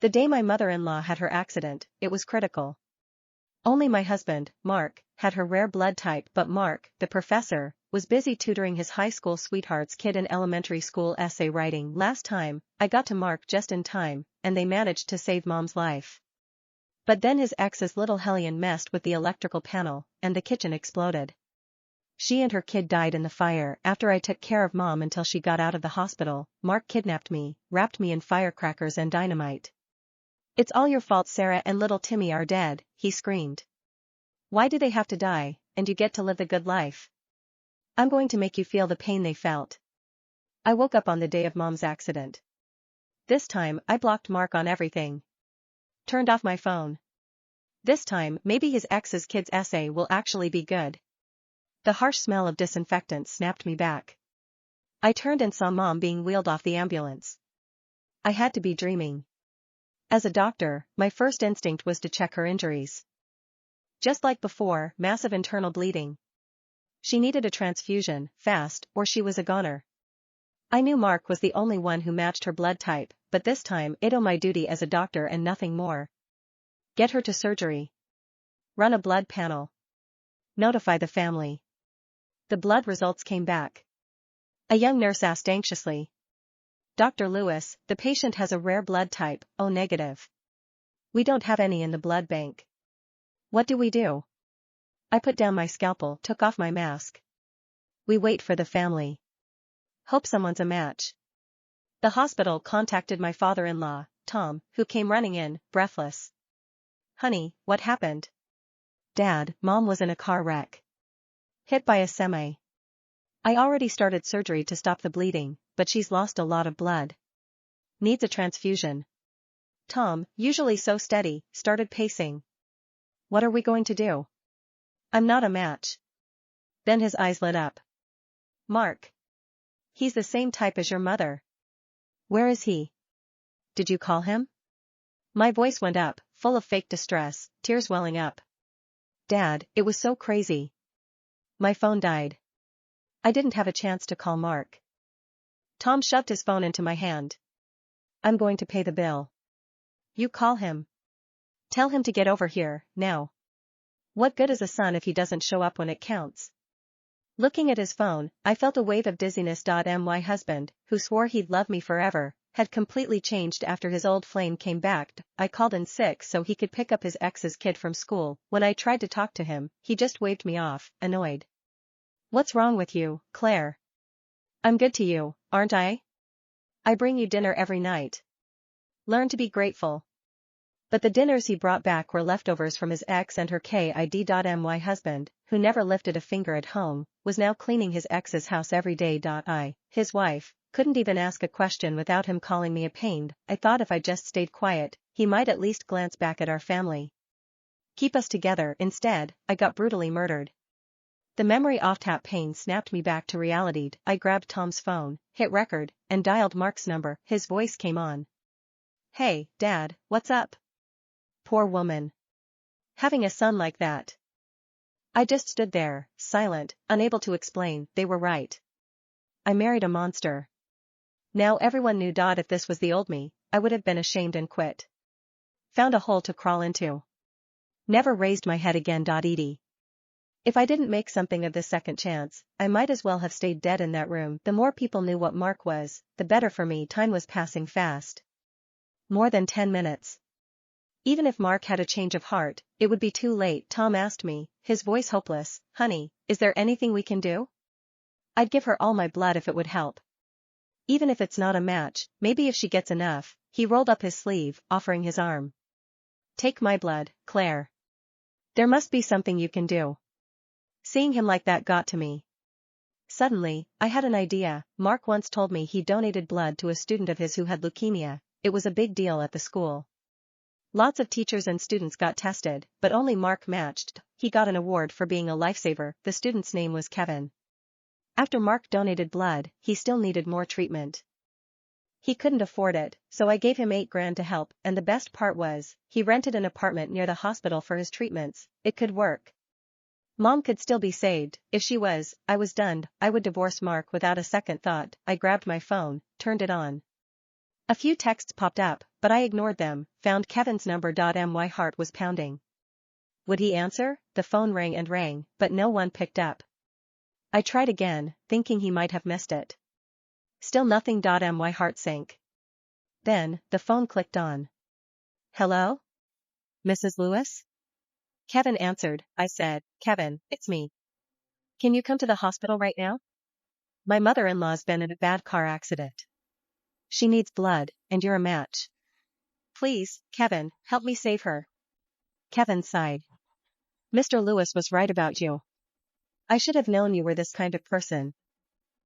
The day my mother-in-law had her accident, it was critical. Only my husband, Mark, had her rare blood type, but Mark, the professor, was busy tutoring his high school sweetheart's kid in elementary school essay writing. Last time, I got to Mark just in time, and they managed to save Mom's life. But then his ex's little hellion messed with the electrical panel, and the kitchen exploded. She and her kid died in the fire. After I took care of Mom until she got out of the hospital, Mark kidnapped me, wrapped me in firecrackers and dynamite. "It's all your fault, Sarah and little Timmy are dead," he screamed. "Why do they have to die, and you get to live the good life? I'm going to make you feel the pain they felt." I woke up on the day of Mom's accident. This time, I blocked Mark on everything. Turned off my phone. This time, maybe his ex's kid's essay will actually be good. The harsh smell of disinfectant snapped me back. I turned and saw Mom being wheeled off the ambulance. I had to be dreaming. As a doctor, my first instinct was to check her injuries. Just like before, massive internal bleeding. She needed a transfusion, fast, or she was a goner. I knew Mark was the only one who matched her blood type, but this time I'd my duty as a doctor and nothing more. Get her to surgery. Run a blood panel. Notify the family. The blood results came back. A young nurse asked anxiously. "Dr. Lewis, the patient has a rare blood type, O negative. We don't have any in the blood bank. What do we do?" I put down my scalpel, took off my mask. "We wait for the family. Hope someone's a match." The hospital contacted my father-in-law, Tom, who came running in, breathless. "Honey, what happened?" "Dad, Mom was in a car wreck. Hit by a semi. I already started surgery to stop the bleeding, but she's lost a lot of blood. Needs a transfusion." Tom, usually so steady, started pacing. "What are we going to do? I'm not a match." Then his eyes lit up. "Mark. He's the same type as your mother. Where is he? Did you call him?" My voice went up, full of fake distress, tears welling up. "Dad, it was so crazy. My phone died. I didn't have a chance to call Mark." Tom shoved his phone into my hand. "I'm going to pay the bill. You call him. Tell him to get over here, now. What good is a son if he doesn't show up when it counts?" Looking at his phone, I felt a wave of dizziness. My husband, who swore he'd love me forever, had completely changed after his old flame came back. I called in sick so he could pick up his ex's kid from school. When I tried to talk to him, he just waved me off, annoyed. "What's wrong with you, Claire? I'm good to you, aren't I? I bring you dinner every night. Learn to be grateful." But the dinners he brought back were leftovers from his ex and her kid. My husband, who never lifted a finger at home, was now cleaning his ex's house every day. His wife, couldn't even ask a question without him calling me a pain. I thought if I just stayed quiet, he might at least glance back at our family. Keep us together. Instead, I got brutally murdered. The memory off-tap pain snapped me back to reality. I grabbed Tom's phone, hit record, and dialed Mark's number. His voice came on. "Hey, Dad, what's up?" Poor woman. Having a son like that. I just stood there, silent, unable to explain. They were right. I married a monster. Now everyone knew. If this was the old me, I would have been ashamed and quit. Found a hole to crawl into. Never raised my head again. Edie. If I didn't make something of this second chance, I might as well have stayed dead in that room. The more people knew what Mark was, the better for me. Time was passing fast. More than 10 minutes. Even if Mark had a change of heart, it would be too late. Tom asked me, his voice hopeless, "Honey, is there anything we can do? I'd give her all my blood if it would help. Even if it's not a match, maybe if she gets enough." He rolled up his sleeve, offering his arm. "Take my blood, Claire. There must be something you can do." Seeing him like that got to me. Suddenly, I had an idea. Mark once told me he donated blood to a student of his who had leukemia. It was a big deal at the school. Lots of teachers and students got tested, but only Mark matched. He got an award for being a lifesaver. The student's name was Kevin. After Mark donated blood, he still needed more treatment. He couldn't afford it, so I gave him $8,000 to help, and the best part was, he rented an apartment near the hospital for his treatments. It could work. Mom could still be saved. If she was, I was done. I would divorce Mark without a second thought. I grabbed my phone, turned it on. A few texts popped up, but I ignored them, found Kevin's number. My heart was pounding. Would he answer? The phone rang and rang, but no one picked up. I tried again, thinking he might have missed it. Still nothing. My heart sank. Then, the phone clicked on. Hello? Mrs. Lewis? Kevin answered. I said, Kevin, it's me. Can you come to the hospital right now? My mother-in-law's been in a bad car accident. She needs blood, and you're a match. Please, Kevin, help me save her. Kevin sighed. Mr. Lewis was right about you. I should have known you were this kind of person,